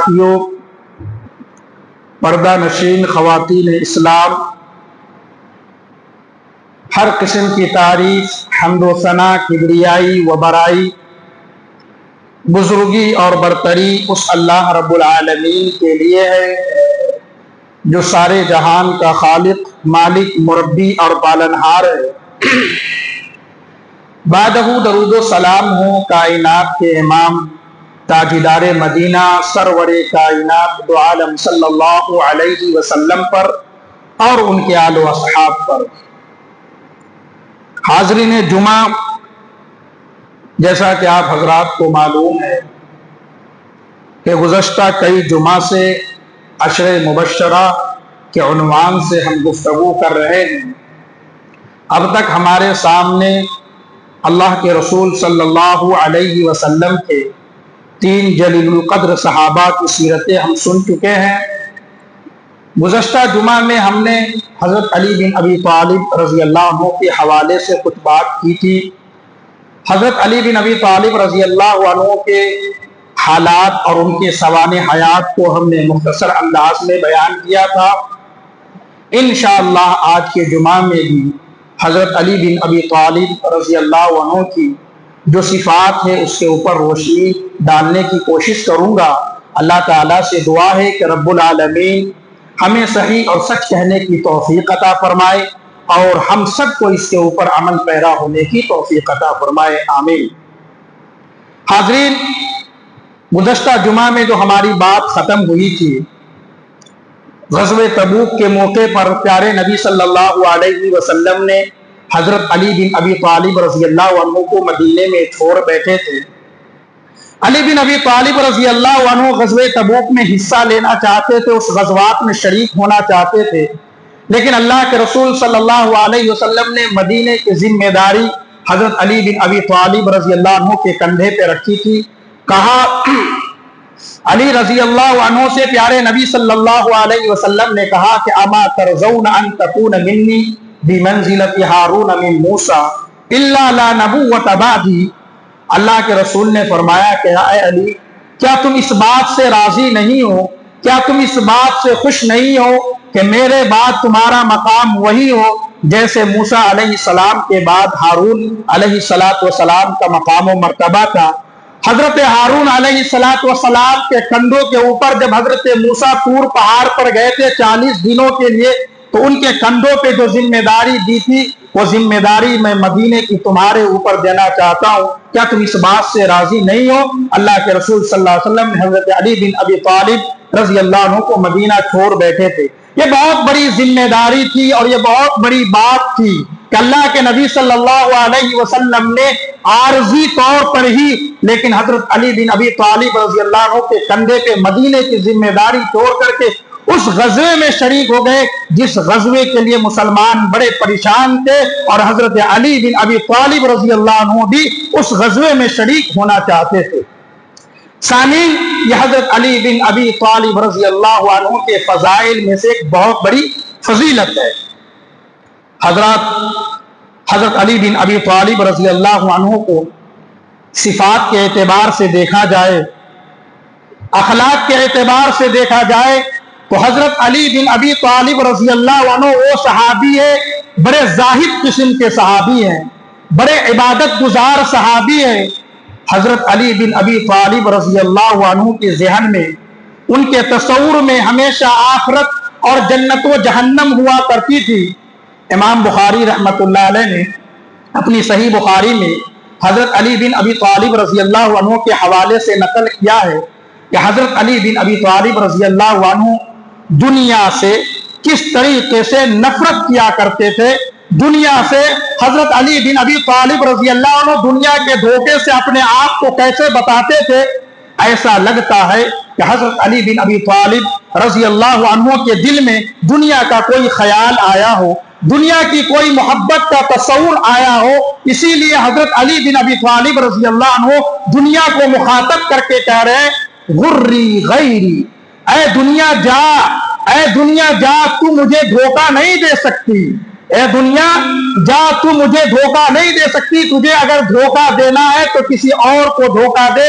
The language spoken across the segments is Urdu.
ساتھیوں، پردہ نشین خواتین اسلام، ہر قسم کی تعریف، حمد و ثنا، کبریائی و برائی، بزرگی اور برتری اس اللہ رب العالمین کے لیے ہے جو سارے جہان کا خالق، مالک، مربی اور پالنہار ہے۔ بعدہ درود و سلام ہو کائنات کے امام، تاجدار مدینہ، سرور کائنات دو عالم صلی اللہ علیہ وسلم پر اور ان کے آل و اصحاب پر۔ حاضرین جمعہ، جیسا کہ آپ حضرات کو معلوم ہے کہ گزشتہ کئی جمعہ سے عشر مبشرہ کے عنوان سے ہم گفتگو کر رہے ہیں۔ اب تک ہمارے سامنے اللہ کے رسول صلی اللہ علیہ وسلم کے 3 جلیل القدر صحابہ کی سیرتیں ہم سن چکے ہیں۔ گزشتہ جمعہ میں ہم نے حضرت علی بن ابی طالب رضی اللہ عنہ کے حوالے سے کچھ بات کی تھی۔ حضرت علی بن ابی طالب رضی اللہ عنہ کے حالات اور ان کے سوانح حیات کو ہم نے مختصر انداز میں بیان کیا تھا۔ انشاءاللہ آج کے جمعہ میں بھی حضرت علی بن ابی طالب رضی اللہ عنہ کی جو صفات ہے اس کے اوپر روشنی ڈالنے کی کوشش کروں گا۔ اللہ تعالیٰ سے دعا ہے کہ رب العالمین ہمیں صحیح اور سچ کہنے کی توفیق عطا فرمائے اور ہم سب کو اس کے اوپر عمل پیرا ہونے کی توفیق عطا فرمائے، آمین۔ حاضرین، گزشتہ جمعہ میں جو ہماری بات ختم ہوئی تھی، غزوہ تبوک کے موقع پر پیارے نبی صلی اللہ علیہ وسلم نے حضرت علی بن ابی طالب رضی اللہ عنہ کو مدینے میں چھوڑ بیٹھے تھے۔ علی بن ابی طالب رضی اللہ عنہ غزوہ تبوک میں حصہ لینا چاہتے تھے، اس غزوات میں شریک ہونا چاہتے تھے، لیکن اللہ کے رسول صلی اللہ علیہ وسلم نے مدینے کی ذمہ داری حضرت علی بن ابی طالب رضی اللہ عنہ کے کندھے پہ رکھی تھی۔ کہا، علی رضی اللہ عنہ سے پیارے نبی صلی اللہ علیہ وسلم نے کہا کہ اما ترضون ان تکون منی بمنزلۃ ہارون من موسیٰ الا لا نبوۃ بعدی۔ اللہ کے رسول نے فرمایا کہ اے علی، کیا تم اس بات سے راضی نہیں ہو، کیا تم اس بات سے خوش نہیں ہو کہ میرے بعد تمہارا مقام وہی ہو جیسے موسیٰ علیہ السلام کے بعد ہارون علیہ السلام کا مقام و مرتبہ تھا۔ حضرت ہارون علیہ السلام کے کندھوں کے اوپر جب حضرت موسیٰ طور پہاڑ پر گئے تھے 40 دنوں کے لیے، تو ان کے کندھوں پہ جو ذمہ داری دی تھی وہ ذمہ داری میں مدینے کی تمہارے اوپر دینا چاہتا ہوں، کیا تم اس بات سے راضی نہیں ہو؟ اللہ کے رسول صلی اللہ علیہ وسلم نے حضرت علی بن ابی طالب رضی اللہ عنہ کو مدینہ چھوڑ بیٹھے تھے۔ یہ بہت بڑی ذمہ داری تھی اور یہ بہت بڑی بات تھی کہ اللہ کے نبی صلی اللہ علیہ وسلم نے عارضی طور پر ہی لیکن حضرت علی بن ابی طالب رضی اللہ عنہ کے کندھے پہ مدینے کی ذمہ داری چھوڑ کر کے اس غزوے میں شریک ہو گئے جس غزوے کے لیے مسلمان بڑے پریشان تھے، اور حضرت علی بن ابی طالب رضی اللہ عنہ بھی اس غزوے میں شریک ہونا چاہتے تھے۔ سامعین، یہ حضرت علی بن ابی طالب رضی اللہ عنہ کے فضائل میں سے ایک بہت بڑی فضیلت ہے۔ حضرت علی بن ابی طالب رضی اللہ عنہ کو صفات کے اعتبار سے دیکھا جائے، اخلاق کے اعتبار سے دیکھا جائے تو حضرت علی بن ابی طالب رضی اللہ عنہ وہ صحابی ہے، بڑے زاہد قسم کے صحابی ہیں، بڑے عبادت گزار صحابی ہیں۔ حضرت علی بن ابی طالب رضی اللہ عنہ کے ذہن میں، ان کے تصور میں ہمیشہ آخرت اور جنت و جہنم ہوا کرتی تھی۔ امام بخاری رحمۃ اللہ علیہ نے اپنی صحیح بخاری میں حضرت علی بن ابی طالب رضی اللہ عنہ کے حوالے سے نقل کیا ہے کہ حضرت علی بن ابی طالب رضی اللہ عنہ دنیا سے کس طریقے سے نفرت کیا کرتے تھے۔ دنیا سے حضرت علی بن ابی طالب رضی اللہ عنہ دنیا کے دھوکے سے اپنے آپ کو کیسے بتاتے تھے؟ ایسا لگتا ہے کہ حضرت علی بن ابی طالب رضی اللہ عنہ کے دل میں دنیا کا کوئی خیال آیا ہو، دنیا کی کوئی محبت کا تصور آیا ہو، اسی لیے حضرت علی بن ابی طالب رضی اللہ عنہ دنیا کو مخاطب کر کے کہہ رہے ہیں، غری غیری، اے دنیا جا، اے دنیا جا، تو مجھے دھوکہ نہیں دے سکتی، اے دنیا جا، تو مجھے دھوکہ نہیں دے سکتی، تجھے اگر دھوکہ دینا ہے تو کسی اور کو دھوکہ دے۔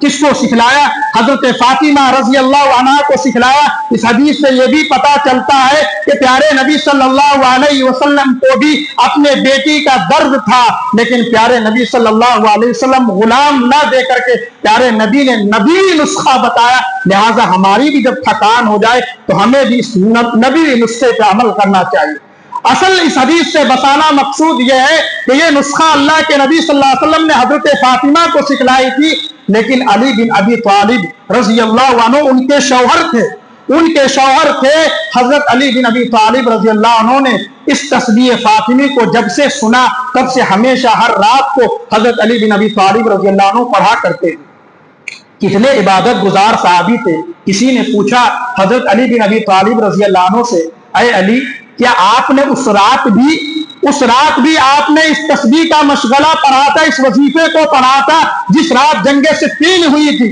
کس کو سکھلایا؟ حضرت فاطمہ رضی اللہ عنہا کو سکھلایا۔ اس حدیث سے یہ بھی پتا چلتا ہے کہ پیارے نبی صلی اللہ علیہ وسلم کو بھی اپنے بیٹی کا درد تھا، لیکن پیارے نبی صلی اللہ علیہ وسلم غلام نہ دے کر کے پیارے نبی نے نبی نسخہ بتایا۔ لہٰذا ہماری بھی جب تھکان ہو جائے تو ہمیں بھی اس نبی نسخے پہ عمل کرنا چاہیے۔ اصل اس حدیث سے بتانا مقصود یہ ہے کہ یہ نسخہ اللہ کے نبی صلی اللہ علیہ وسلم نے حضرت فاطمہ کو سکھلائی تھی، لیکن علی بن ابی طالب رضی اللہ عنہ ان کے شوہر تھے حضرت علی بن ابی طالب رضی اللہ عنہ نے اس تسبیح فاطمی کو جب سے سنا تب سے ہمیشہ ہر رات کو حضرت علی بن ابی طالب رضی اللہ عنہ پڑھا کرتے تھے۔ کتنے عبادت گزار صحابی تھے۔ کسی نے پوچھا حضرت علی بن ابی طالب رضی اللہ عنہ سے، اے علی، کیا آپ نے اس رات بھی آپ نے اس تسبیح کا مشغلہ پڑھا تھا، اس وظیفے کو پڑھا تھا جس رات جنگ صفین ہوئی تھی؟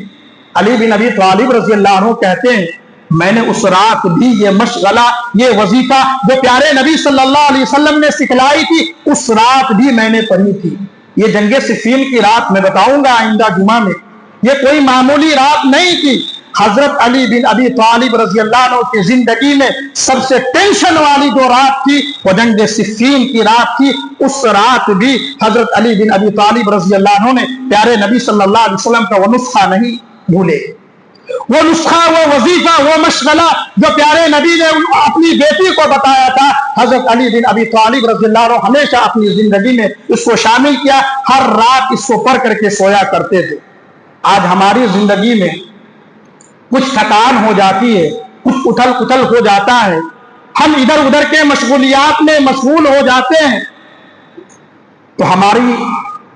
علی بن ابی طالب رضی اللہ عنہ کہتے ہیں، میں نے اس رات بھی یہ مشغلہ، یہ وظیفہ جو پیارے نبی صلی اللہ علیہ وسلم نے سکھلائی تھی، اس رات بھی میں نے پڑھی تھی۔ یہ جنگ صفین کی رات میں بتاؤں گا آئندہ جمعہ میں، یہ کوئی معمولی رات نہیں تھی۔ حضرت علی بن ابی طالب رضی اللہ عنہ کی زندگی میں سب سے ٹینشن والی جو رات تھی وہ جنگ صفین کی رات تھی۔ اس رات بھی حضرت علی بن ابی طالب رضی اللہ عنہ نے پیارے نبی صلی اللہ علیہ وسلم کا وہ نسخہ نہیں بھولے، وہ نسخہ، وہ وظیفہ، وہ مشغلہ جو پیارے نبی نے اپنی بیٹی کو بتایا تھا، حضرت علی بن ابی طالب رضی اللہ عنہ ہمیشہ اپنی زندگی میں اس کو شامل کیا، ہر رات اس کو پڑھ کر کے سویا کرتے تھے۔ آج ہماری زندگی میں کچھ تھکان ہو جاتی ہے، کچھ اتھل پتھل ہو جاتا ہے، ہم ادھر ادھر کے مشغولیات میں مشغول ہو جاتے ہیں، تو ہماری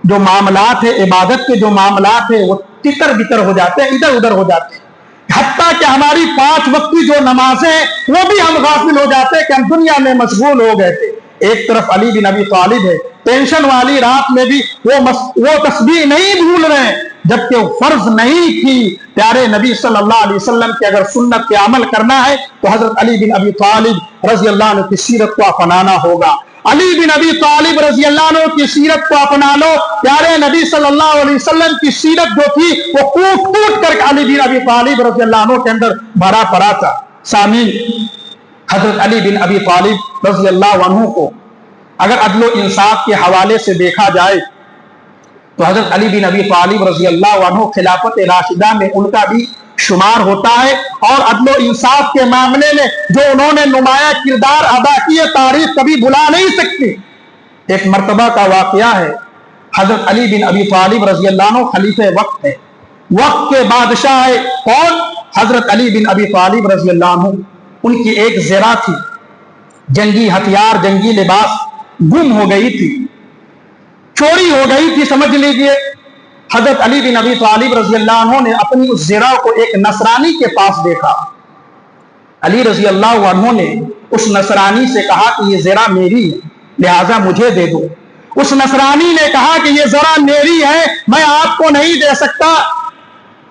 جو معاملات ہے، عبادت کے جو معاملات ہیں، وہ تتر بتر ہو جاتے ہیں، ادھر ادھر ہو جاتے ہیں۔ حتیٰ کہ ہماری 5 وقتی جو نمازیں ہیں وہ بھی ہم غافل ہو جاتے ہیں کہ ہم دنیا میں مشغول ہو گئے تھے۔ ایک طرف علی بن ابی طالب ہے، ٹینشن والی رات میں بھی وہ تسبیح نہیں بھول رہے ہیں، جبکہ وہ فرض نہیں کی۔ پیارے نبی صلی اللہ علیہ وسلم کی اگر سنت پہ عمل کرنا ہے تو حضرت علی بن ابی طالب رضی اللہ عنہ کی سیرت کو اپنانا ہوگا۔ علی بن ابی طالب رضی اللہ عنہ کی سیرت کو اپنا لو۔ پیارے نبی صلی اللہ علیہ وسلم کی سیرت جو تھی وہ کوٹ کر علی بن ابی طالب رضی اللہ عنہ کے اندر بھرا پڑا تھا۔ سامعین، حضرت علی بن ابی طالب رضی اللہ عنہ کو اگر عدل و انصاف کے حوالے سے دیکھا جائے تو حضرت علی بن ابی طالب رضی اللہ عنہ خلافت راشدہ میں ان کا بھی شمار ہوتا ہے، اور عدل و انصاف کے معاملے میں جو انہوں نے نمایاں کردار ادا کیے تاریخ کبھی بھلا نہیں سکتی۔ ایک مرتبہ کا واقعہ ہے، حضرت علی بن ابی طالب رضی اللہ عنہ خلیفہ وقت ہے، وقت کے بادشاہ ہے کون؟ حضرت علی بن ابی طالب رضی اللہ عنہ۔ ان کی ایک زرہ تھی، جنگی ہتھیار، جنگی لباس گم ہو گئی تھی، چوری ہو گئی تھی سمجھ لیجئے۔ حضرت علی بن ابی طالب رضی اللہ عنہ نے اپنی اس زرہ کو ایک نصرانی کے پاس دیکھا۔ علی رضی اللہ عنہ نے اس نصرانی سے کہا کہ یہ زرہ میری ہے، لہٰذا مجھے دے دو۔ اس نصرانی نے کہا کہ یہ زرہ میری ہے، میں آپ کو نہیں دے سکتا۔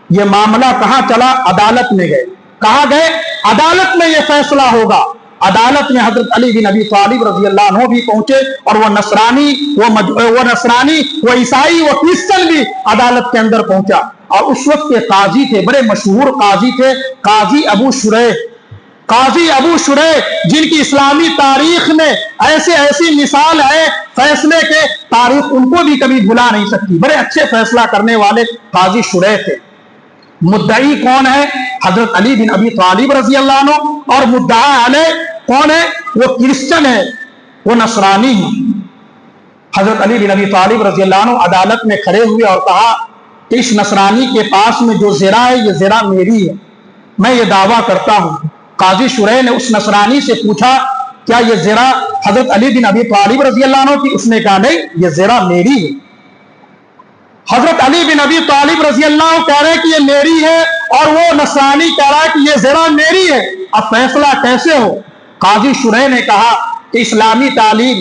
یہ معاملہ کہاں چلا؟ عدالت میں گئے۔ کہاں گئے؟ عدالت میں یہ فیصلہ ہوگا۔ عدالت میں حضرت علی بن ابی طالب رضی اللہ عنہ بھی پہنچے، اور وہ نصرانی، وہ عیسائی، وہ کرسچن بھی عدالت کے اندر پہنچا۔ اور اس وقت کے قاضی تھے، بڑے مشہور قاضی تھے، قاضی ابو شریح، جن کی اسلامی تاریخ میں ایسی مثال ہے فیصلے کے، تاریخ ان کو بھی کبھی بھلا نہیں سکتی۔ بڑے اچھے فیصلہ کرنے والے قاضی شریح تھے۔ مدعی کون ہے؟ حضرت علی بن ابی طالب رضی اللہ عنہ، اور مدعا علیہ کون ہے؟ وہ کرسچن ہے، وہ نصرانی ہے۔ حضرت علی بن ابی طالب رضی اللہ عنہ عدالت میں کھڑے ہوئے اور کہا کہ اس نصرانی کے پاس میں جو زرہ ہے یہ زرہ میری ہے، میں یہ دعویٰ کرتا ہوں۔ قاضی شریح نے اس نصرانی سے پوچھا کیا یہ زرہ حضرت علی بن ابی طالب رضی اللہ عنہ کی؟ اس نے کہا نہیں، یہ زرہ میری ہے۔ حضرت علی بن ابی طالب رضی اللہ عنہ کہہ رہے ہیں کہ یہ میری ہے، اور وہ نصرانی کہہ رہا ہے کہ یہ زرہ میری ہے، اب فیصلہ کیسے ہو؟ قاضی شریح نے کہا کہ اسلامی تعلیم،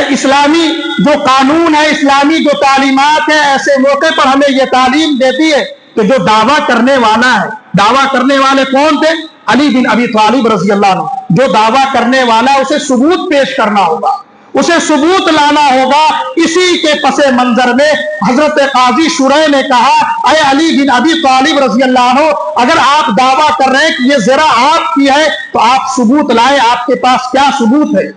اسلامی جو قانون ہے، اسلامی جو تعلیمات ہیں، ایسے موقع پر ہمیں یہ تعلیم دیتی ہے کہ جو دعویٰ کرنے والا ہے، دعویٰ کرنے والے کون تھے؟ علی بن ابی طالب رضی اللہ عنہ۔ جو دعویٰ کرنے والا اسے ثبوت پیش کرنا ہوگا، اسے ثبوت لانا ہوگا، اسی کے کے پس منظر میں حضرت قاضی شریح نے کہا اے علی بن ابی طالب رضی اللہ عنہ، اگر آپ دعویٰ کر رہے ہیں کہ یہ زرہ آپ کی ہے تو آپ ثبوت لائیں، آپ کے پاس کیا ثبوت ہے؟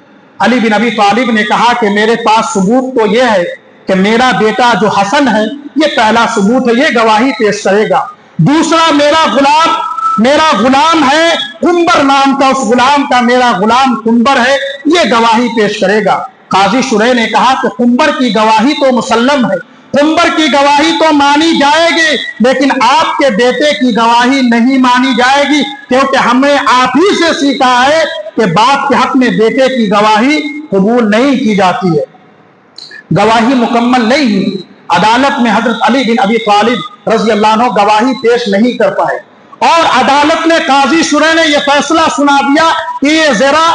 علی بن ابی طالب نے کہا کہ میرے پاس ثبوت تو یہ ہے کہ میرا بیٹا جو حسن ہے، یہ پہلا ثبوت ہے، یہ گواہی پیش کرے گا۔ دوسرا میرا غلام ہے قنبر نام کا، اس غلام کا میرا غلام قنبر ہے، یہ گواہی پیش کرے گا۔ قاضی شریح نے کہا کہ قنبر کی گواہی تو مسلم ہے، قنبر کی گواہی تو مانی جائے گی، لیکن آپ کے بیٹے کی گواہی نہیں مانی جائے گی، کیونکہ ہمیں آپ ہی سے سیکھا ہے کہ باپ کے حق میں بیٹے کی گواہی قبول نہیں کی جاتی ہے۔ گواہی مکمل نہیں ہوئی، عدالت میں حضرت علی بن ابی طالب رضی اللہ عنہ گواہی پیش نہیں کر پائے، اور عدالت نے قاضی شریح نے یہ فیصلہ سنا دیا کہ یہ زرہ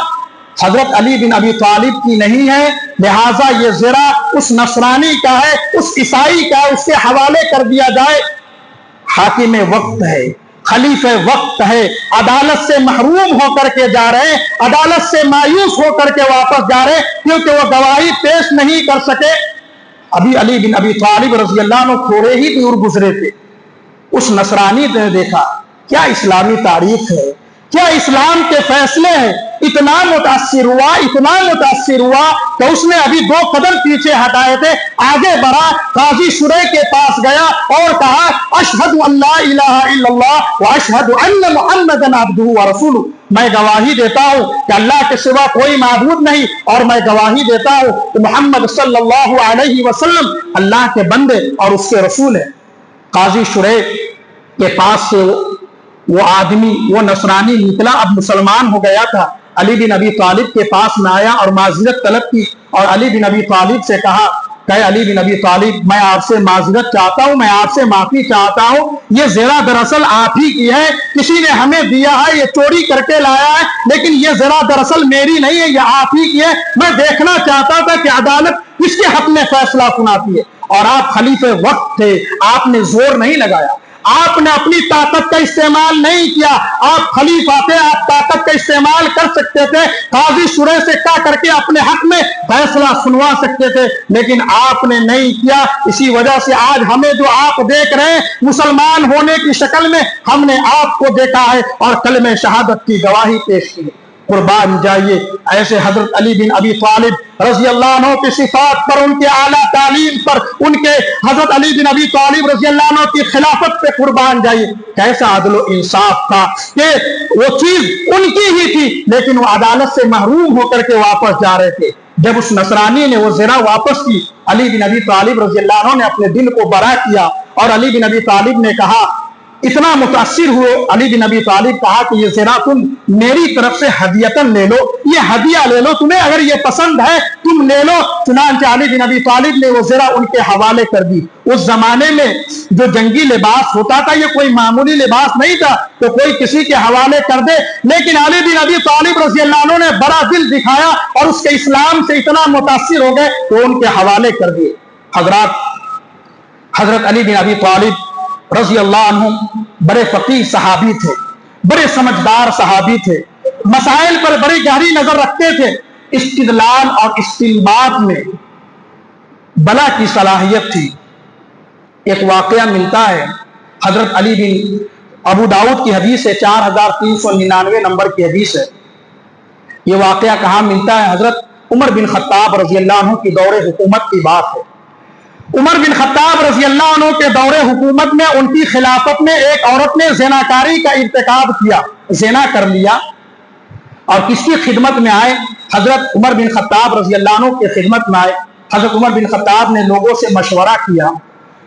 حضرت علی بن ابی طالب کی نہیں ہے، لہٰذا یہ زرہ اس نصرانی کا ہے، اس عیسائی کا ہے، اس کے حوالے کر دیا جائے۔ حاکم وقت ہے، خلیفہ وقت ہے، عدالت سے محروم ہو کر کے جا رہے ہیں، عدالت سے مایوس ہو کر کے واپس جا رہے ہیں، کیونکہ وہ گواہی پیش نہیں کر سکے۔ ابھی علی بن ابی طالب رضی اللہ عنہ تھوڑے ہی دور گزرے تھے، اس نصرانی نے دیکھا کیا اسلامی تاریخ ہے، کیا اسلام کے فیصلے ہیں، اتنا متاثر ہوا کہ اس نے ابھی 2 قدم پیچھے ہٹائے تھے، آگے بڑھا، قاضی شریح کے پاس گیا اور کہا اشہد ان لا الہ الا اللہ واشہد ان محمدًا عبدہ ورسولہ، میں گواہی دیتا ہوں کہ اللہ کے سوا کوئی معبود نہیں، اور میں گواہی دیتا ہوں کہ محمد صلی اللہ علیہ وسلم اللہ کے بندے اور اس کے رسول ہیں۔ قاضی شریح کے پاس سے وہ آدمی، وہ نصرانی نکلا، اب مسلمان ہو گیا تھا، علی بن ابی طالب کے پاس میں آیا اور معذرت طلب کی، اور علی بن ابی طالب سے کہا کہ علی بن ابی طالب میں آپ سے معذرت چاہتا ہوں، میں آپ سے معافی چاہتا ہوں، یہ زرہ دراصل آپ ہی کی ہے، کسی نے ہمیں دیا ہے، یہ چوری کر کے لایا ہے، لیکن یہ زرہ دراصل میری نہیں ہے، یہ آپ ہی کی ہے، میں دیکھنا چاہتا تھا کہ عدالت کس کے حق میں فیصلہ سناتی ہے، اور آپ خلیفہ وقت تھے، آپ نے زور نہیں لگایا، آپ نے اپنی طاقت کا استعمال نہیں کیا، آپ خلیفہ تھے، آپ طاقت کا استعمال کر سکتے تھے، قاضی شریح سے کہا کر کے اپنے حق میں فیصلہ سنوا سکتے تھے، لیکن آپ نے نہیں کیا۔ اسی وجہ سے آج ہمیں جو آپ دیکھ رہے ہیں مسلمان ہونے کی شکل میں، ہم نے آپ کو دیکھا ہے اور کلمہ شہادت کی گواہی پیش کی۔ قربان جائیے ایسے حضرت علی بن ابی طالب رضی اللہ عنہ کی صفات پر، ان کے اعلیٰ تعلیم پر، ان کے حضرت علی بن ابی طالب رضی اللہ عنہ کی خلافت پہ قربان جائیے، کیسا عدل و انصاف تھا کہ وہ چیز ان کی ہی تھی، لیکن وہ عدالت سے محروم ہو کر کے واپس جا رہے تھے۔ جب اس نصرانی نے وہ زرہ واپس کی، علی بن ابی طالب رضی اللہ عنہ نے اپنے دل کو بڑا کیا، اور علی بن ابی طالب نے کہا، اتنا متاثر ہوئے، علی بن ابی طالب کہا کہ یہ زرہ تم میری طرف سے ہدیتاً لے لو، یہ ہدیہ لے لو، تمہیں اگر یہ پسند ہے تم لے لو۔ چنانچہ علی بن ابی طالب نے وہ زرہ ان کے حوالے کر دی۔ اس زمانے میں جو جنگی لباس ہوتا تھا یہ کوئی معمولی لباس نہیں تھا تو کوئی کسی کے حوالے کر دے، لیکن علی بن ابی طالب رضی اللہ عنہ نے بڑا دل دکھایا اور اس کے اسلام سے اتنا متاثر ہو گئے تو ان کے حوالے کر دیے۔ حضرت علی بن ابی طالب رضی اللہ عنہ بڑے فقیہ صحابی تھے، بڑے سمجھدار صحابی تھے، مسائل پر بڑی گہری نظر رکھتے تھے، استدلال اور استنباط میں بلا کی صلاحیت تھی۔ ایک واقعہ ملتا ہے حضرت علی بن ابو داؤد کی حدیث ہے، 4399 نمبر کی حدیث ہے۔ یہ واقعہ کہاں ملتا ہے؟ حضرت عمر بن خطاب رضی اللہ عنہ کی دور حکومت کی بات ہے۔ عمر بن خطاب رضی اللہ عنہ کے دور حکومت میں، ان کی خلافت میں ایک عورت نے زناکاری کا ارتکاب کیا، زنا کر لیا، اور کس کی خدمت میں آئے؟ حضرت عمر بن خطاب رضی اللہ عنہ کی خدمت میں آئے۔ حضرت عمر بن خطاب نے لوگوں سے مشورہ کیا،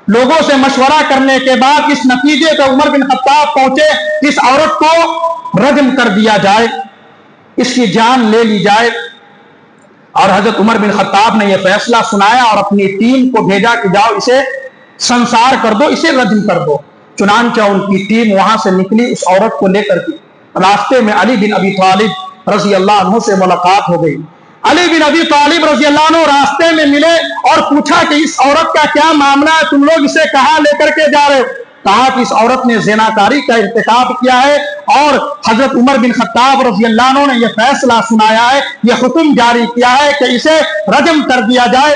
لوگوں سے مشورہ کرنے کے بعد اس نتیجے پہ عمر بن خطاب پہنچے کہ اس عورت کو رجم کر دیا جائے، اس کی جان لے لی جائے۔ اور حضرت عمر بن خطاب نے یہ فیصلہ سنایا اور اپنی ٹیم کو بھیجا کہ جاؤ اسے سنسار کر دو، اسے رجم کر دو۔ چنانچہ ان کی ٹیم وہاں سے نکلی اس عورت کو لے کر کے، راستے میں علی بن ابی طالب رضی اللہ عنہ سے ملاقات ہو گئی۔ علی بن ابی طالب رضی اللہ عنہ راستے میں ملے اور پوچھا کہ اس عورت کا کیا معاملہ ہے، تم لوگ اسے کہاں لے کر کے جا رہے ہو؟ کہا کہ اس عورت نے زناکاری کا ارتکاب کیا ہے اور حضرت عمر بن خطاب رضی اللہ عنہ نے یہ فیصلہ سنایا ہے، یہ حکم جاری کیا ہے کہ اسے رجم کر دیا جائے۔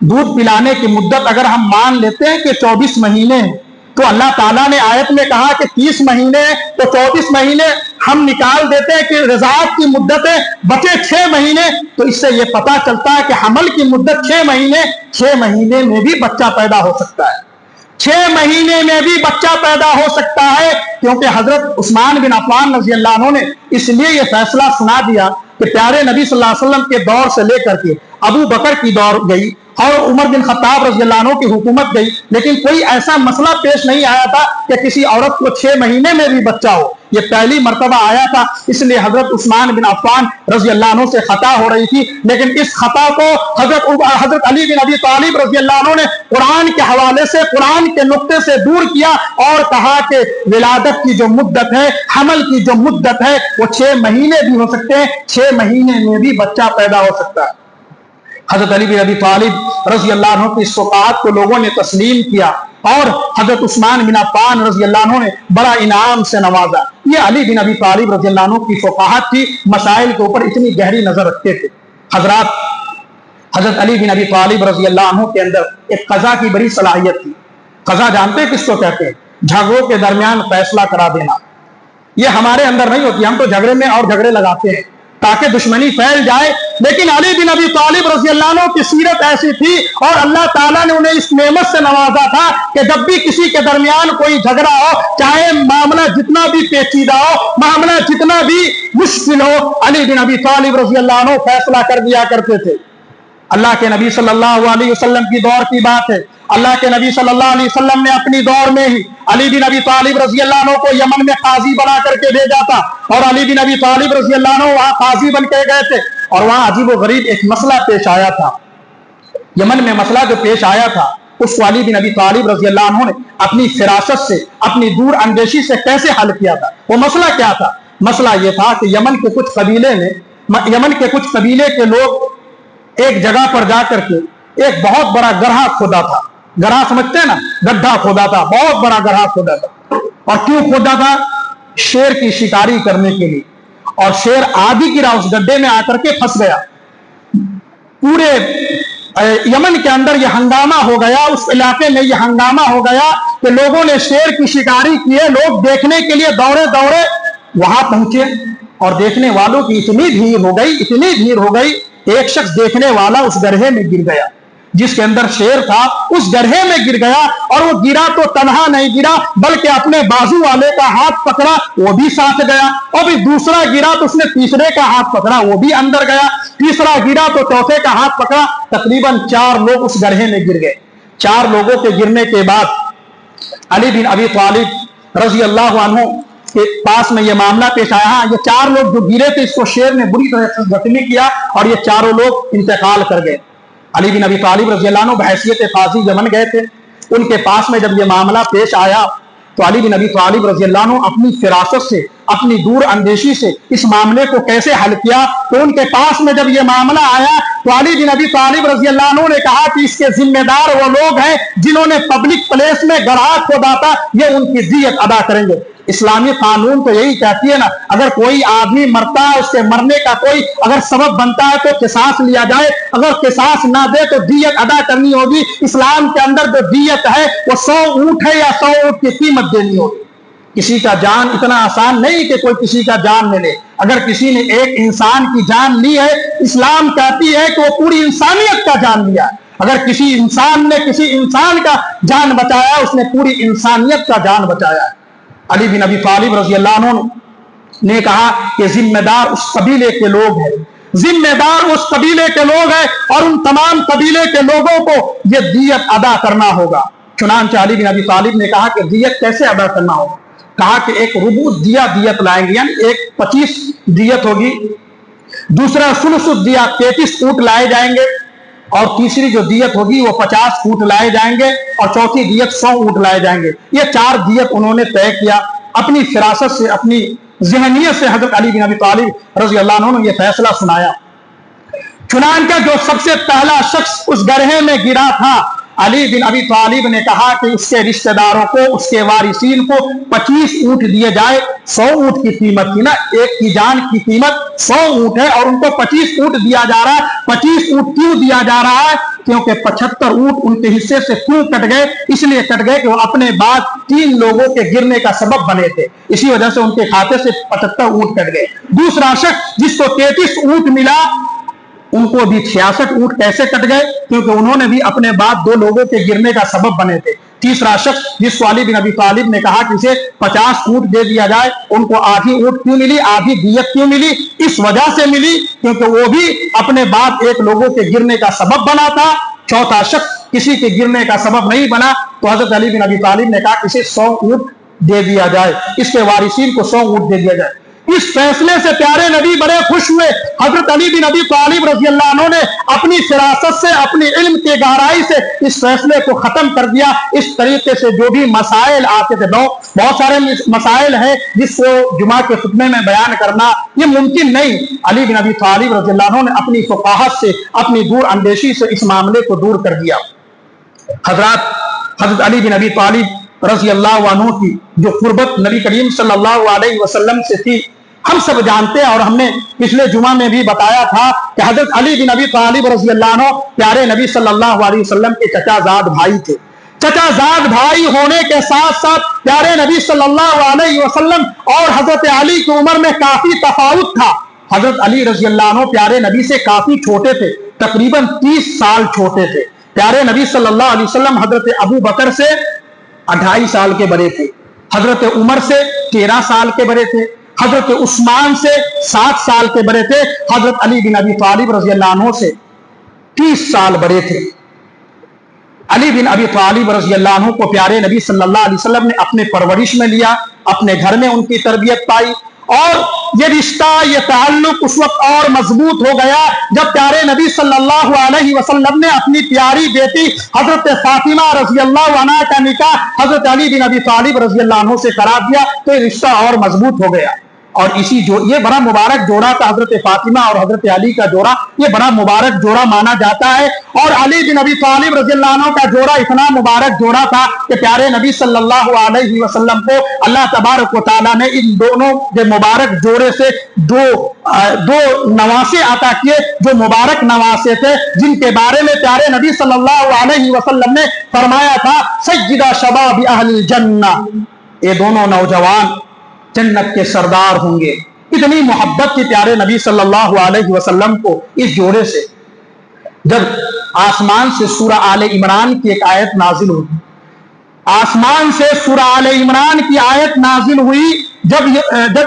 دودھ پلانے کی مدت اگر ہم مان لیتے ہیں کہ 24 مہینے ہیں، تو اللہ تعالیٰ نے آیت میں کہا کہ 30 مہینے تو 24 مہینے ہم نکال دیتے ہیں کہ رضاعت کی مدت ہے، بچے 6 مہینے، تو اس سے یہ پتا چلتا ہے کہ حمل کی مدت 6 مہینے، 6 مہینے میں بھی بچہ پیدا ہو سکتا ہے، 6 مہینے میں بھی بچہ پیدا ہو سکتا ہے، کیونکہ حضرت عثمان بن عفان رضی اللہ عنہ نے اس لیے یہ فیصلہ سنا دیا کہ پیارے نبی صلی اللہ علیہ وسلم کے دور سے لے کر کے ابو بکر کی دور گئی اور عمر بن خطاب رضی اللہ عنہ کی حکومت گئی، لیکن کوئی ایسا مسئلہ پیش نہیں آیا تھا کہ کسی عورت کو 6 مہینے میں بھی بچہ ہو، یہ پہلی مرتبہ آیا تھا، اس لیے حضرت عثمان بن عفان رضی اللہ عنہ سے خطا ہو رہی تھی، لیکن اس خطا کو حضرت علی بن ابی طالب رضی اللہ عنہ نے قرآن کے حوالے سے، قرآن کے نقطے سے دور کیا اور کہا کہ ولادت کی جو مدت ہے، حمل کی جو مدت ہے، وہ 6 مہینے بھی ہو سکتے ہیں، 6 مہینے میں بھی بچہ پیدا ہو سکتا ہے۔ حضرت علی بن ابی طالب رضی اللہ عنہ کی اس وقات کو لوگوں نے تسلیم کیا اور حضرت عثمان بن عفان رضی اللہ عنہ نے بڑا انعام سے نوازا۔ یہ علی بن ابی طالب رضی اللہ عنہ کی فقاہت تھی، مسائل کے اوپر اتنی گہری نظر رکھتے تھے۔ حضرات، حضرت علی بن ابی طالب رضی اللہ عنہ کے اندر ایک قضا کی بڑی صلاحیت تھی۔ قضا جانتے کس کو کہتے ہیں؟ جھگڑوں کے درمیان فیصلہ کرا دینا۔ یہ ہمارے اندر نہیں ہوتی، ہم تو جھگڑے میں اور جھگڑے لگاتے ہیں تاکہ دشمنی پھیل جائے، لیکن علی بن ابی طالب رضی اللہ عنہ کی سیرت ایسی تھی اور اللہ تعالیٰ نے انہیں اس نعمت سے نوازا تھا کہ جب بھی کسی کے درمیان کوئی جھگڑا ہو، چاہے معاملہ جتنا بھی پیچیدہ ہو، معاملہ جتنا بھی مشکل ہو، علی بن ابی طالب رضی اللہ عنہ فیصلہ کر دیا کرتے تھے۔ اللہ کے نبی صلی اللہ علیہ وسلم کی دور کی بات ہے، اللہ کے نبی صلی اللہ علیہ وسلم نے اپنی دور میں ہی علی بن ابی طالب رضی اللہ عنہ کو یمن میں قاضی بنا کر کے بھیجا تھا، اور علی بن ابی طالب رضی اللہ عنہ وہاں قاضی بن کے گئے تھے، اور وہاں عجیب و غریب ایک مسئلہ پیش آیا تھا۔ یمن میں مسئلہ جو پیش آیا تھا اس کو علی بن ابی طالب رضی اللہ عنہ نے اپنی فراست سے، اپنی دور اندیشی سے کیسے حل کیا تھا؟ وہ مسئلہ کیا تھا؟ مسئلہ یہ تھا کہ یمن کے کچھ قبیلے کے لوگ ایک جگہ پر جا کر کے ایک بہت بڑا گڑھا کھودا تھا۔ گڑھا سمجھتے ہیں نا؟ گڈھا کھودا تھا، بہت بڑا گڑھا کھودا تھا۔ اور کیوں کھودا تھا؟ شیر کی شکاری کرنے کے لیے، اور شیر آدھی گرا اس گڈھے میں آ کر کے پھنس گیا۔ پورے یمن کے اندر یہ ہنگامہ ہو گیا، اس علاقے میں یہ ہنگامہ ہو گیا کہ لوگوں نے شیر کی شکاری کیے، لوگ دیکھنے کے لیے دوڑے وہاں پہنچے، اور دیکھنے والوں کی اتنی بھیڑ ہو گئی، ایک شخص دیکھنے والا اس گڑھے میں گر گیا، جس کے اندر شیر تھا اس گڑھے میں گر گیا، اور وہ گرا تو تنہا نہیں گرا بلکہ اپنے بازو والے کا ہاتھ پکڑا، وہ بھی ساتھ گیا، اور پھر دوسرا گرا تو اس نے تیسرے کا ہاتھ پکڑا، وہ بھی اندر گیا، تیسرا گرا تو چوتھے کا ہاتھ پکڑا، تقریباً 4 لوگ اس گڑھے میں گر گئے۔ 4 لوگوں کے گرنے کے بعد علی بن ابی طالب رضی اللہ عنہ کے پاس میں یہ معاملہ پیش آیا۔ یہ 4 لوگ جو گرے تھے اس کو شیر نے بری طرح سے زخمی کیا اور یہ 4 لوگ انتقال کر گئے۔ علی بن ابی طالب رضی اللہ عنہ بحیثیت قاضی یمن گئے تھے، ان کے پاس میں جب یہ معاملہ پیش آیا تو علی بن ابی طالب رضی اللہ عنہ اپنی فراست سے، اپنی دور اندیشی سے اس معاملے کو کیسے حل کیا، تو ان کے پاس میں جب یہ معاملہ آیا تو علی بن ابی طالب رضی اللہ عنہ نے کہا کہ اس کے ذمہ دار وہ لوگ ہیں جنہوں نے پبلک پلیس میں گڑھا کھودا تھا، یہ ان کی دیت ادا کریں گے۔ اسلامی قانون تو یہی کہتی ہے نا، اگر کوئی آدمی مرتا ہے، اس کے مرنے کا کوئی اگر سبب بنتا ہے تو قصاص لیا جائے، اگر قصاص نہ دے تو دیت ادا کرنی ہوگی۔ اسلام کے اندر جو دیت ہے وہ 100 اونٹ ہے یا 100 اونٹ کی قیمت دینی ہوگی۔ کسی کا جان اتنا آسان نہیں کہ کوئی کسی کا جان لے لے۔ اگر کسی نے ایک انسان کی جان لی ہے، اسلام کہتی ہے کہ وہ پوری انسانیت کا جان لیا ہے۔ اگر کسی انسان نے کسی انسان کا جان بچایا، اس نے پوری انسانیت کا جان بچایا ہے۔ علی بن ابی طالب رضی اللہ عنہ نے کہا کہ ذمہ دار اس قبیلے کے لوگ ہیں، ذمہ دار اس قبیلے کے لوگ ہیں، اور ان تمام قبیلے کے لوگوں کو یہ دیت ادا کرنا ہوگا۔ چنانچہ علی بن ابی طالب نے کہا کہ دیت کیسے ادا کرنا ہوگا؟ کہا کہ ایک ربع دیت لائیں گے، یعنی 25 دیت ہوگی، دوسرا ثلث دیت 33 اونٹ لائے جائیں گے، اور تیسری جو دیت ہوگی وہ 50 اونٹ لائے جائیں گے، اور چوتھی دیت 100 اونٹ لائے جائیں گے۔ یہ 4 دیت انہوں نے طے کیا اپنی فراست سے، اپنی ذہنیت سے۔ حضرت علی بن ابی طالب رضی اللہ عنہ نے یہ فیصلہ سنایا۔ چنانچہ جو سب سے پہلا شخص اس گڑھے میں گرا تھا، علی بن ابی طالب نے کہا کہ اس کے رشتہ داروں کو، اس کے وارثین کو 25 اونٹ دیے جائے۔ 100 اونٹ کی قیمت تھی نا، ایک کی جان کی قیمت 100 اونٹ ہے اور ان کو 25 اونٹ دیا جا رہا ہے۔ 25 اونٹ کیوں دیا جا رہا ہے؟ کیونکہ 75 اونٹ ان کے حصے سے کیوں کٹ گئے؟ اس لیے کٹ گئے کہ وہ اپنے بعد 3 لوگوں کے گرنے کا سبب بنے تھے، اسی وجہ سے ان کے کھاتے سے 75 اونٹ کٹ گئے۔ دوسرا شخص جس کو 33 اونٹ ملا، ان کو بھی 66 اونٹ کیسے کٹ گئے؟ کیونکہ انہوں نے بھی اپنے بعد 2 لوگوں کے گرنے کا سبب بنے تھے۔ تیسرا شخص جس کو علی بن ابی طالب نے کہا کہ اسے 50 اونٹ دے دیا جائے، ان کو آدھی اونٹ کیوں ملی، آدھی دیت کیوں ملی؟ اس وجہ سے ملی کیونکہ وہ بھی اپنے بعد 1 لوگوں کے گرنے کا سبب بنا تھا۔ چوتھا شخص کسی کے گرنے کا سبب نہیں بنا، تو حضرت علی بن ابی طالب نے کہا کہ اسے 100 اونٹ دے دیا جائے، اس کے وارثین کو 100 اونٹ دے دیا جائے۔ اس فیصلے سے پیارے نبی بڑے خوش ہوئے۔ حضرت علی بن ابی طالب رضی اللہ عنہ نے اپنی فراست سے، اپنی علم کی گہرائی سے اس فیصلے کو ختم کر دیا۔ اس طریقے سے جو بھی مسائل آتے تھے، بہت سارے مسائل ہیں جس کو جمعہ کے خطبے میں بیان کرنا یہ ممکن نہیں، علی بن ابی طالب رضی اللہ عنہ نے اپنی فقاہت سے، اپنی دور اندیشی سے اس معاملے کو دور کر دیا۔ حضرت علی بن ابی طالب رضی اللہ عنہ کی جو قربت نبی کریم صلی اللہ علیہ وسلم سے تھی، ہم سب جانتے ہیں، اور ہم نے پچھلے جمعہ میں بھی بتایا تھا کہ حضرت علی بن ابی طالب رضی اللہ عنہ پیارے نبی صلی اللہ علیہ وسلم کے چچا زاد بھائی تھے۔ چچا زاد بھائی ہونے کے ساتھ ساتھ پیارے نبی صلی اللہ علیہ وسلم اور حضرت علی کی عمر میں کافی تفاوت تھا۔ حضرت علی رضی اللہ عنہ پیارے نبی سے کافی چھوٹے تھے، تقریباً 30 سال چھوٹے تھے۔ پیارے نبی صلی اللہ علیہ وسلم حضرت ابو بکر سے 28 سال کے بڑے تھے، حضرت عمر سے 13 سال کے بڑے تھے، حضرت عثمان سے 7 سال کے بڑے تھے، حضرت علی بن ابی طالب رضی اللہ عنہ سے 30 سال بڑے تھے۔ علی بن ابی طالب رضی اللہ عنہ کو پیارے نبی صلی اللہ علیہ وسلم نے اپنے پرورش میں لیا، اپنے گھر میں ان کی تربیت پائی، اور یہ رشتہ، یہ تعلق اس وقت اور مضبوط ہو گیا جب پیارے نبی صلی اللہ علیہ وسلم نے اپنی پیاری بیٹی حضرت فاطمہ رضی اللہ عنہ کا نکاح حضرت علی بن ابی طالب رضی اللہ عنہ سے کرا دیا، تو یہ رشتہ اور مضبوط ہو گیا۔ اور یہ بڑا مبارک جوڑا تھا، حضرت فاطمہ اور حضرت علی کا جوڑا، یہ بڑا مبارک جوڑا مانا جاتا ہے۔ اور علی بن ابی طالب رضی اللہ عنہ کا جوڑا اتنا مبارک جوڑا تھا کہ پیارے نبی صلی اللہ علیہ وسلم کو اللہ تبارک و تعالیٰ نے ان دونوں کے مبارک جوڑے سے دو نواسے عطا کیے، جو مبارک نواسے تھے، جن کے بارے میں پیارے نبی صلی اللہ علیہ وسلم نے فرمایا تھا سیدہ شباب اہل الجنہ، یہ دونوں نوجوان جنت کے سردار ہوں گے۔ اتنی محبت کی پیارے نبی صلی اللہ علیہ وسلم کو اس جوڑے سے۔ جب آسمان سے سورہ آل عمران کی ایک آیت نازل ہوئی، آسمان سے سورہ آل عمران کی آیت نازل ہوئی، جب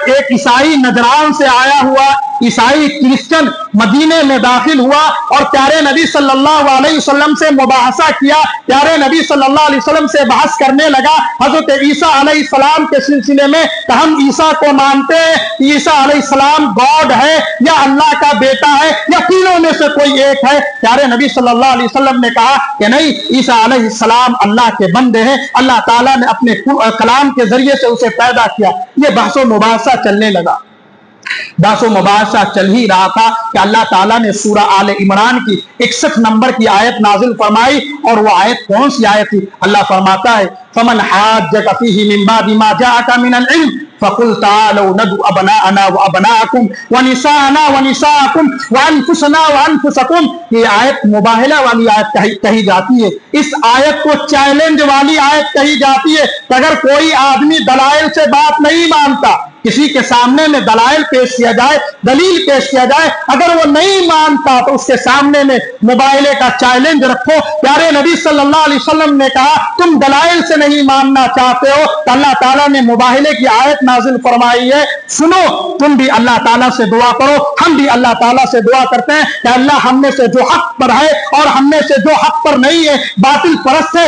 ایک عیسائی نجران سے آیا ہوا عیسائی کرسچن مدینے میں داخل ہوا اور پیارے نبی صلی اللہ علیہ وسلم سے مباحثہ کیا، پیارے نبی صلی اللہ علیہ وسلم سے بحث کرنے لگا حضرت عیسیٰ علیہ السلام کے سلسلے میں کہ ہم عیسیٰ کو مانتے ہیں، عیسیٰ علیہ السلام گاڈ ہے یا اللہ کا بیٹا ہے یا تینوں میں سے کوئی ایک ہے؟ پیارے نبی صلی اللہ علیہ وسلم نے کہا کہ نہیں، عیسیٰ علیہ السلام اللہ کے بندے ہیں، اللہ تعالیٰ نے اپنے کلام کے ذریعے سے اسے پیدا کیا۔ یہ بحث و مباحثہ چلنے لگا، بحث و مباحثہ چل ہی رہا تھا کہ اللہ تعالیٰ نے سورہ آل عمران کی 61 نمبر کی آیت نازل فرمائی، اور وہ آیت کون سی آیت تھی؟ اللہ فرماتا ہے فَمَنْ حَاجَّكَ فِيهِ مِنْ بَعْدِ مَا جَاءَكَ مِنَ الْعِلْمِ فَقُلْ تَعَالَوْا نَدْعُ أَبْنَاءَنَا وَأَبْنَاءَكُمْ وَنِسَاءَنَا وَنِسَاءَكُمْ وَأَنفُسَنَا وَأَنفُسَكُمْ۔ یہ آیت مباہلہ والی آیت کہی جاتی ہے، اس آیت کو چیلنج والی آیت کہی جاتی ہے کہ اگر کوئی آدمی دلائل سے بات نہیں مانتا، کسی کے سامنے میں دلائل پیش کیا جائے، دلیل پیش کیا جائے، اگر وہ نہیں مانتا تو اس کے سامنے میں مباہلے کا چیلنج رکھو۔ پیارے نبی صلی اللہ علیہ وسلم نے کہا تم دلائل سے نہیں ماننا چاہتے ہو تو اللہ تعالیٰ نے مباہلے کی آیت نازل فرمائی ہے، سنو، تم بھی اللہ تعالیٰ سے دعا کرو، ہم بھی اللہ تعالیٰ سے دعا کرتے ہیں کہ اللہ ہم میں سے جو حق پر ہے اور ہم میں سے جو حق پر نہیں ہے، باطل پرست ہے،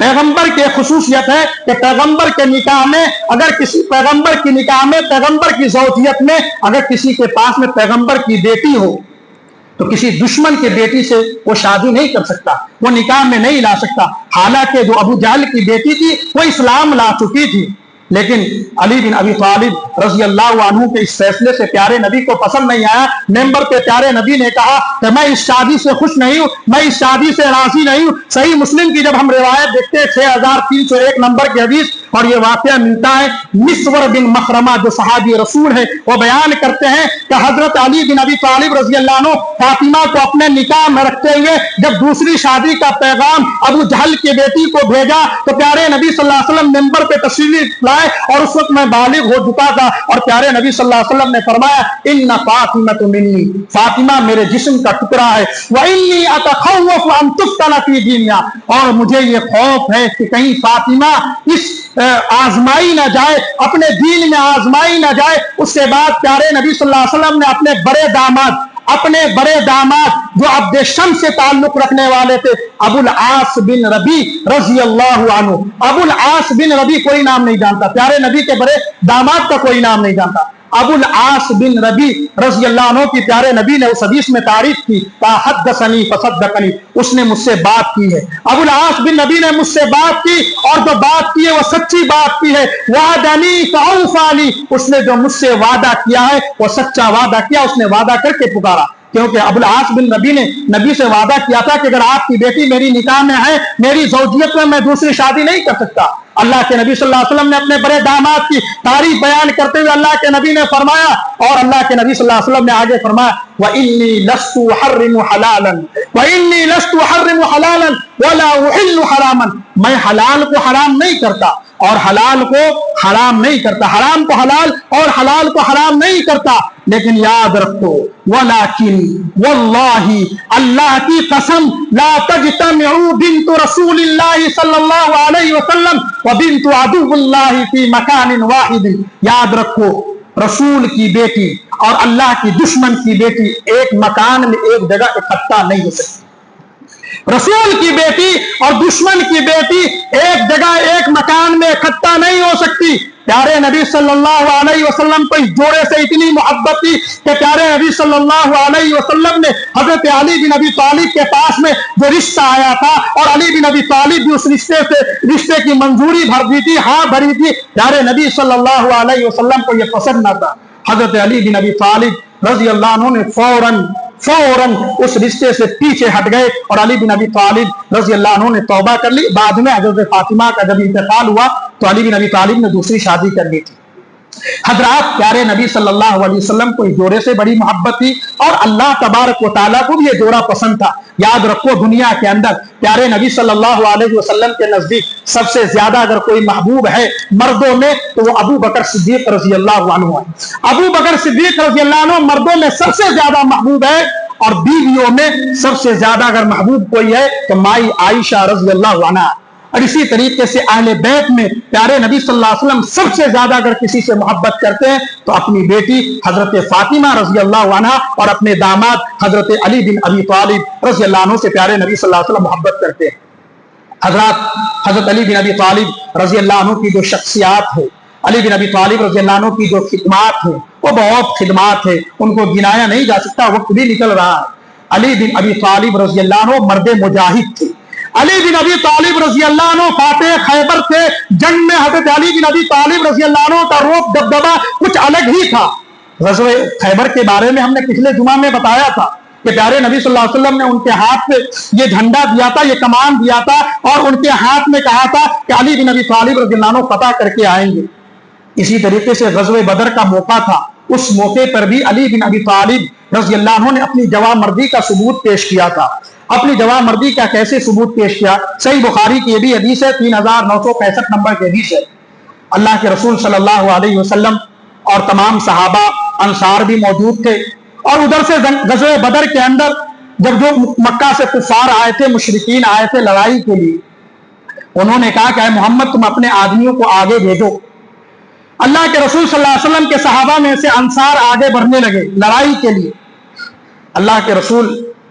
پیغمبر کی خصوصیت ہے کہ پیغمبر کے نکاح میں اگر کسی پیغمبر کی نکاح میں پیغمبر کی زوجیت میں اگر کسی کے پاس میں پیغمبر کی بیٹی ہو تو کسی دشمن کی بیٹی سے وہ شادی نہیں کر سکتا، وہ نکاح میں نہیں لا سکتا۔ حالانکہ جو ابو جہل کی بیٹی تھی وہ اسلام لا چکی تھی، لیکن علی بن ابی طالب رضی اللہ عنہ کے اس فیصلے سے پیارے نبی کو پسند نہیں آیا۔ ممبر پہ پیارے نبی نے کہا کہ میں اس شادی سے خوش نہیں ہوں، میں اس شادی سے راضی نہیں ہوں۔ صحیح مسلم کی جب ہم روایت دیکھتے ہیں 6301 نمبر کی حدیث، اور یہ واقعہ ملتا ہے مسور بن مخرمہ جو صحابی رسول ہے، وہ بیان کرتے ہیں کہ حضرت علی بن ابی طالب رضی اللہ عنہ فاطمہ کو اپنے نکاح میں رکھتے ہوئے جب دوسری شادی کا پیغام ابو جہل کی بیٹی کو بھیجا تو پیارے نبی صلی اللہ علیہ وسلم ممبر پہ تشریف لائے، اور اس وقت میں بالغ ہو چکا تھا، اور پیارے نبی صلی اللہ علیہ وسلم نے فرمایا ان فاطمہ منی، فاطمہ میرے جسم کا ٹکڑا ہے، وانی اتخوف ان تفتن فی دینیا، اور مجھے یہ خوف ہے کہ کہیں فاطمہ اس آزمائی نہ جائے، اپنے دین میں آزمائی نہ جائے۔ اس کے بعد پیارے نبی صلی اللہ علیہ وسلم نے اپنے بڑے داماد جو عبد شمس سے تعلق رکھنے والے تھے ابو العاص بن ربی رضی اللہ عنہ، ابو العاص بن ربی کوئی نام نہیں جانتا، پیارے نبی کے بڑے داماد کا کوئی نام نہیں جانتا، ابو العاص بن ربی رضی اللہ عنہ کی پیارے نبی نے اس حدیث میں تعریف کی، حدثنی فصدقنی، اس نے مجھ سے بات کی ہے، ابو العاص بن ربی نے مجھ سے بات کی، اور جو بات کی ہے وہ سچی بات کی ہے، وعدنی فاوفانی، اس نے جو مجھ سے وعدہ کیا ہے وہ سچا وعدہ کیا، اس نے وعدہ کر کے پکارا، کیونکہ ابو العاص بن ربی نے نبی سے وعدہ کیا تھا کہ اگر آپ کی بیٹی میری نکاح میں ہے، میری زوجیت میں دوسری شادی نہیں کر سکتا۔ اللہ کے نبی صلی اللہ علیہ وسلم نے اپنے بڑے داماد کی تعریف بیان کرتے ہوئے اللہ کے نبی نے فرمایا، اور اللہ کے نبی صلی اللہ علیہ وسلم نے آگے فرمایا وَإِنِّي لَسْتُ أُحَرِّمُ حَلَالًا وَإِنِّي لَسْتُ أُحَرِّمُ حَلَالًا وَلَا أُحِلُّ حَرَامًا، میں حلال کو حرام نہیں کرتا اور حلال کو حرام نہیں کرتا، حرام کو حلال اور حلال کو حرام نہیں کرتا، لیکن یاد رکھو ولیکن واللہ، اللہ کی قسم، لا تجتمع بنت رسول اللہ صلی اللہ علیہ وسلم وبنت عدو اللہ فی مکان واحد، یاد رکھو رسول کی بیٹی اور اللہ کی دشمن کی بیٹی ایک مکان میں ایک جگہ اکٹھا نہیں ہو سکتی، رسول کی بیٹی اور دشمن کی بیٹی ایک جگہ ایک مکان میں اکٹھا نہیں ہو سکتی۔ پیارے نبی صلی اللہ علیہ وسلم کو اس جوڑے سے اتنی محبت تھی کہ پیارے نبی صلی اللہ علیہ وسلم نے حضرت علی بن ابی طالب کے پاس میں جو رشتہ آیا تھا، اور علی بن ابی طالب بھی اس رشتے کی منظوری بھر دی تھی، ہاں بھری تھی، پیارے نبی صلی اللہ علیہ وسلم کو یہ پسند نہ تھا۔ حضرت علی بن ابی طالب رضی اللہ عنہ نے فوراً اس رشتے سے پیچھے ہٹ گئے، اور علی بن ابی طالب رضی اللہ عنہ نے توبہ کر لی۔ بعد میں حضرت فاطمہ کا جب انتقال ہوا تو علی بن ابی طالب نے دوسری شادی کر لی تھی۔ حضرات پیارے نبی صلی اللہ علیہ وسلم کو اس جوڑے سے بڑی محبت تھی، اور اللہ تبارک و تعالیٰ کو بھی یہ جوڑا پسند تھا۔ یاد رکھو دنیا کے اندر پیارے نبی صلی اللہ علیہ وسلم کے نزدیک سب سے زیادہ اگر کوئی محبوب ہے مردوں میں تو وہ ابو بکر صدیق رضی اللہ عنہ ہے۔ ابو بکر صدیق رضی اللہ عنہ مردوں میں سب سے زیادہ محبوب ہے، اور بیویوں میں سب سے زیادہ اگر محبوب کوئی ہے تو مائی عائشہ رضی اللہ عنہ، اور اسی طریقے سے اہل بیت میں پیارے نبی صلی اللہ علیہ وسلم سب سے زیادہ اگر کسی سے محبت کرتے ہیں تو اپنی بیٹی حضرت فاطمہ رضی اللہ عنہ اور اپنے داماد حضرت علی بن ابی طالب رضی اللہ عنہ سے پیارے نبی صلی اللہ علیہ وسلم محبت کرتے ہیں۔ حضرت علی بن ابی طالب رضی اللہ عنہ کی جو شخصیات ہے، علی بن ابی طالب رضی اللہ عنہ کی جو خدمات ہیں وہ بہت خدمات ہے، ان کو گنایا نہیں جا سکتا، وقت بھی نکل رہا ہے۔ علی بن ابی طالب رضی اللہ عنہ مرد مجاہد تھے۔ علی بن ابی طالب رضی اللہ عنہ فاتح خیبر تھے، جنگ میں حضرت علی بن ابی طالب رضی اللہ عنہ کا روب دبدبا کچھ الگ ہی تھا۔ غزوہ خیبر کے بارے میں ہم نے پچھلے جمعہ میں بتایا تھا کہ پیارے نبی صلی اللہ علیہ وسلم نے ان کے ہاتھ پہ یہ جھنڈا دیا تھا، یہ کمان دیا تھا، اور ان کے ہاتھ میں کہا تھا کہ علی بن ابی طالب رضی اللہ عنہ فتح کر کے آئیں گے۔ اسی طریقے سے غزوہ بدر کا موقع تھا، اس موقع پر بھی علی بن ابی طالب رضی اللہ عنہ نے اپنی جوانمردی کا ثبوت پیش کیا تھا۔ اپنی جوانمردی کا کیسے ثبوت پیش کیا؟ صحیح بخاری کی یہ بھی حدیث ہے، 3965 نمبر کی حدیث ہے۔ اللہ کے رسول صلی اللہ علیہ وسلم اور تمام صحابہ انصار بھی موجود تھے، اور ادھر سے غزوہ بدر کے اندر جب جو مکہ سے کفار آئے تھے، مشرکین آئے تھے لڑائی کے لیے، انہوں نے کہا کہ اے محمد تم اپنے آدمیوں کو آگے بھیجو۔ اللہ کے رسول صلی اللہ علیہ وسلم کے صحابہ میں سے انصار آگے بڑھنے لگے لڑائی کے لیے۔ اللہ کے رسول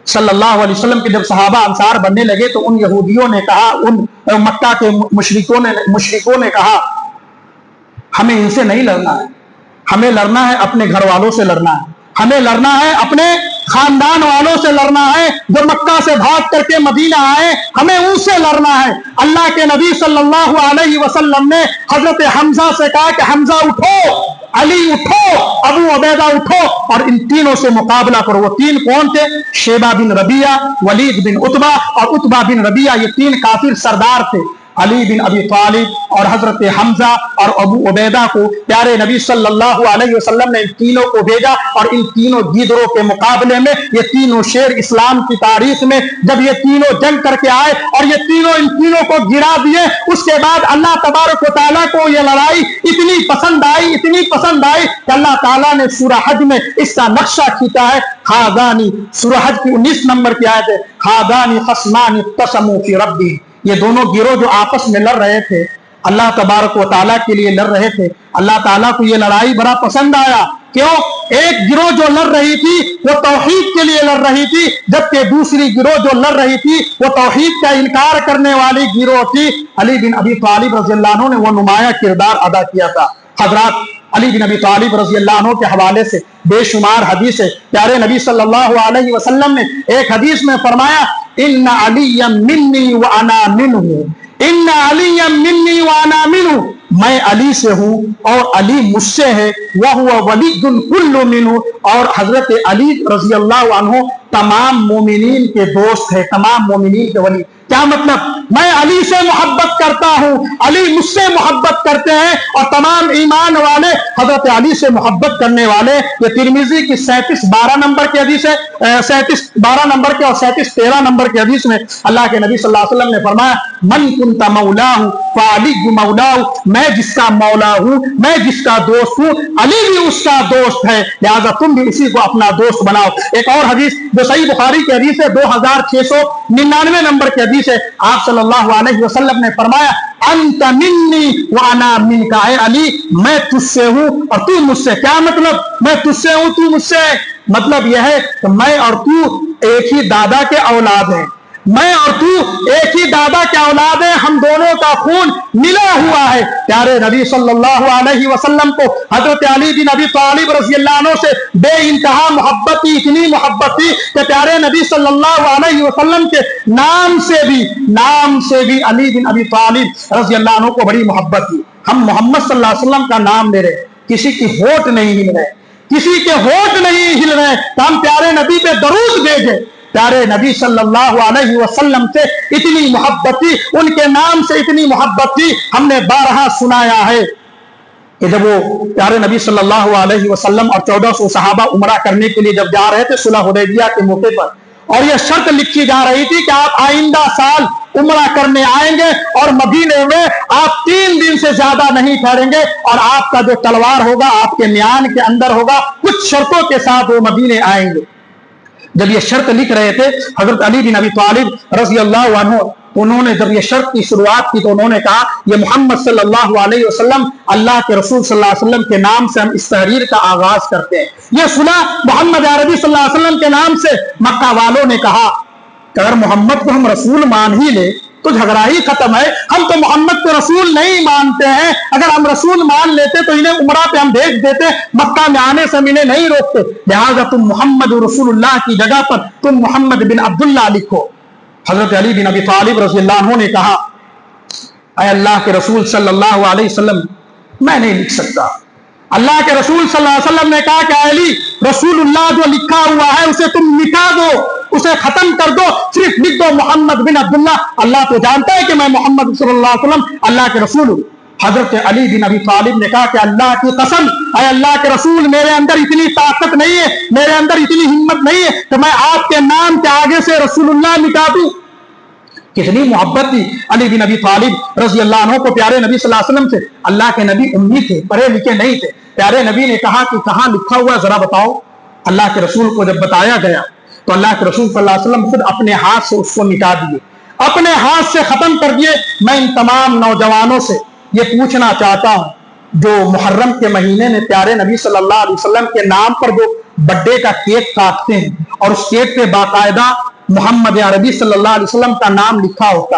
صلی اللہ علیہ وسلم کے جب صحابہ انصار بننے لگے تو ان یہودیوں نے کہا، ان مکہ کے مشرکوں نے کہا ہمیں ان سے نہیں لڑنا ہے، ہمیں لڑنا ہے اپنے گھر والوں سے لڑنا ہے، ہمیں لڑنا ہے اپنے خاندان والوں سے لڑنا ہے جو مکہ سے بھاگ کر کے مدینہ آئے، ہمیں ان سے لڑنا ہے۔ اللہ کے نبی صلی اللہ علیہ وسلم نے حضرت حمزہ سے کہا کہ حمزہ اٹھو، علی اٹھو، ابو عبیدہ اٹھو اور ان تینوں سے مقابلہ کرو۔ وہ تین کون تھے؟ شیبہ بن ربیعہ، ولید بن عتبہ اور عتبہ بن ربیعہ، یہ تین کافر سردار تھے۔ علی بن ابی طالب اور حضرت حمزہ اور ابو عبیدہ کو پیارے نبی صلی اللہ علیہ وسلم نے ان تینوں کو بھیجا، اور ان تینوں گیدڑوں کے مقابلے میں یہ تینوں شیر اسلام کی تاریخ میں جب یہ تینوں جنگ کر کے آئے اور یہ تینوں ان تینوں کو گرا دیے، اس کے بعد اللہ تبارک و تعالیٰ کو یہ لڑائی اتنی پسند آئی کہ اللہ تعالیٰ نے سورہ حج میں اس کا نقشہ کھینچا ہے۔ ہادانی، سورہ حج کی 19 نمبر کی آیت ہے، ہادانی خصمان اختصموا فی ربی، یہ دونوں گروہ جو آپس میں لڑ رہے تھے، اللہ تبارک و تعالیٰ کے لیے لڑ رہے تھے، اللہ تعالیٰ کو یہ لڑائی بڑا پسند آیا۔ کیوں؟ ایک گروہ جو لڑ رہی تھی وہ توحید کے لیے لڑ رہی تھی، جبکہ دوسری گروہ جو لڑ رہی تھی وہ توحید کا انکار کرنے والی گروہ تھی۔ علی بن ابی طالب رضی اللہ عنہ نے وہ نمایاں کردار ادا کیا تھا۔ حضرات، علی بن ابی طالب رضی اللہ عنہ کے حوالے سے بے شمار حدیث ہے۔ پیارے نبی صلی اللہ علیہ وسلم نے ایک حدیث میں فرمایا، ان علی منی وانا منہ، ان علی منی وانا منہ، میں علی سے ہوں اور علی مجھ سے ہے، وہو ولی کل منہ، اور حضرت علی رضی اللہ عنہ تمام مومنین کے دوست ہے، تمام مومنین کے ولی۔ کیا مطلب؟ میں علی سے محبت کرتا ہوں، علی مجھ سے محبت کرتے ہیں، اور تمام ایمان والے حضرت علی سے محبت کرنے والے۔ یہ ترمذی کی 37-12 نمبر کی حدیث ہے، 37-12 نمبر کے اور 37-13 نمبر کی حدیث میں اللہ کے نبی صلی اللہ علیہ وسلم نے فرمایا، من کنت مولاہ فعلی مولاہ، میں جس کا مولا ہوں، میں جس کا دوست ہوں، علی بھی اس کا دوست ہے، لہذا تم بھی اسی کو اپنا دوست بناؤ۔ ایک اور حدیث جو صحیح بخاری کی حدیث ہے، 2699 نمبر کی حدیث ہے، آپ صلی اللہ علیہ وسلم نے فرمایا، انت منی وانا منک، اے علی میں تجھ سے ہوں اور تو مجھ سے۔ کیا مطلب؟ میں تجھ سے ہوں، تو مجھ سے؟ مطلب یہ ہے کہ میں اور تو ایک ہی دادا کے اولاد ہیں، میں اور تو ایک ہی دادا کے اولاد ہیں، ہم دونوں کا خون ملا ہوا ہے۔ پیارے نبی صلی اللہ علیہ وسلم کو حضرت علی بن ابی طالب رضی اللہ عنہ سے بے انتہا محبت تھی، اتنی محبت تھی کہ پیارے نبی صلی اللہ علیہ وسلم کے نام سے بھی علی بن ابی طالب رضی اللہ عنہ کو بڑی محبت تھی۔ ہم محمد صلی اللہ علیہ وسلم کا نام لے رہے، کسی کی ہوٹ نہیں ہل رہے، کسی کے ہوٹ نہیں ہل رہے، تو ہم پیارے نبی پہ درود بھیجے۔ پیارے نبی صلی اللہ علیہ وسلم سے اتنی محبت تھی، ان کے نام سے اتنی محبت تھی، ہم نے بارہا سنایا ہے کہ جب وہ پیارے نبی صلی اللہ علیہ وسلم اور 1400 صحابہ عمرہ کرنے کے لیے جب جا رہے تھے صلح حدیبیہ کے موقع پر، اور یہ شرط لکھی جا رہی تھی کہ آپ آئندہ سال عمرہ کرنے آئیں گے اور مدینے میں آپ 3 دن سے زیادہ نہیں ٹھہریں گے، اور آپ کا جو تلوار ہوگا آپ کے میان کے اندر ہوگا، کچھ شرطوں کے ساتھ وہ مدینے آئیں گے۔ جب یہ شرط لکھ رہے تھے حضرت علی بن ابی طالب رضی اللہ عنہ، انہوں نے جب یہ شرط کی شروعات کی تو انہوں نے کہا، یہ محمد صلی اللہ علیہ وسلم اللہ کے رسول صلی اللہ علیہ وسلم کے نام سے ہم اس تحریر کا آغاز کرتے ہیں۔ یہ سنا محمد عربی صلی اللہ علیہ وسلم کے نام سے، مکہ والوں نے کہا کہ اگر محمد کو ہم رسول مان ہی لے تو جھگڑا ہی ختم ہے، ہم تو محمد کو رسول نہیں مانتے ہیں، اگر ہم رسول مان لیتے تو انہیں عمرہ پہ ہم بھیج دیتے، مکہ میں آنے سے ہم انہیں نہیں روکتے، لہٰذا تم محمد رسول اللہ کی جگہ پر تم محمد بن عبداللہ لکھو۔ حضرت علی بن ابی طالب رضی اللہ عنہ نے کہا، اے اللہ کے رسول صلی اللہ علیہ وسلم میں نہیں لکھ سکتا۔ اللہ کے رسول صلی اللہ علیہ وسلم نے کہا کہ اے علی، رسول اللہ جو لکھا ہوا ہے اسے تم مٹا دو، اسے ختم کر دو، صرف لکھ دو محمد بن عبداللہ، اللہ تو جانتا ہے کہ میں محمد صلی اللہ علیہ وسلم اللہ کے رسول ہوں۔ حضرت علی بن ابی طالب نے کہا کہ اللہ کی قسم، اے اللہ کے رسول، میرے اندر اتنی طاقت نہیں ہے، میرے اندر اتنی ہمت نہیں ہے کہ میں آپ کے نام کے آگے سے رسول اللہ مٹا دوں۔ کتنی محبت تھی علی بن ابی طالب رضی اللہ عنہ کو پیارے نبی صلی اللہ علیہ وسلم سے۔ اللہ کے نبی امی تھے، پڑھے لکھے نہیں تھے، پیارے نبی نے کہا کہ کہاں لکھا ہوا ذرا بتاؤ۔ اللہ کے رسول کو جب بتایا گیا تو اللہ کے رسول صلی اللہ علیہ وسلم خود اپنے ہاتھ سے اس کو مٹا دیے، اپنے ہاتھ سے ختم کر دیے۔ میں ان تمام نوجوانوں سے یہ پوچھنا چاہتا ہوں جو محرم کے مہینے میں پیارے نبی صلی اللہ علیہ وسلم کے نام پر جو بڈے کا کیک کاٹتے ہیں اور اس کیک پہ باقاعدہ محمد عربی صلی اللہ علیہ وسلم کا نام لکھا ہوتا،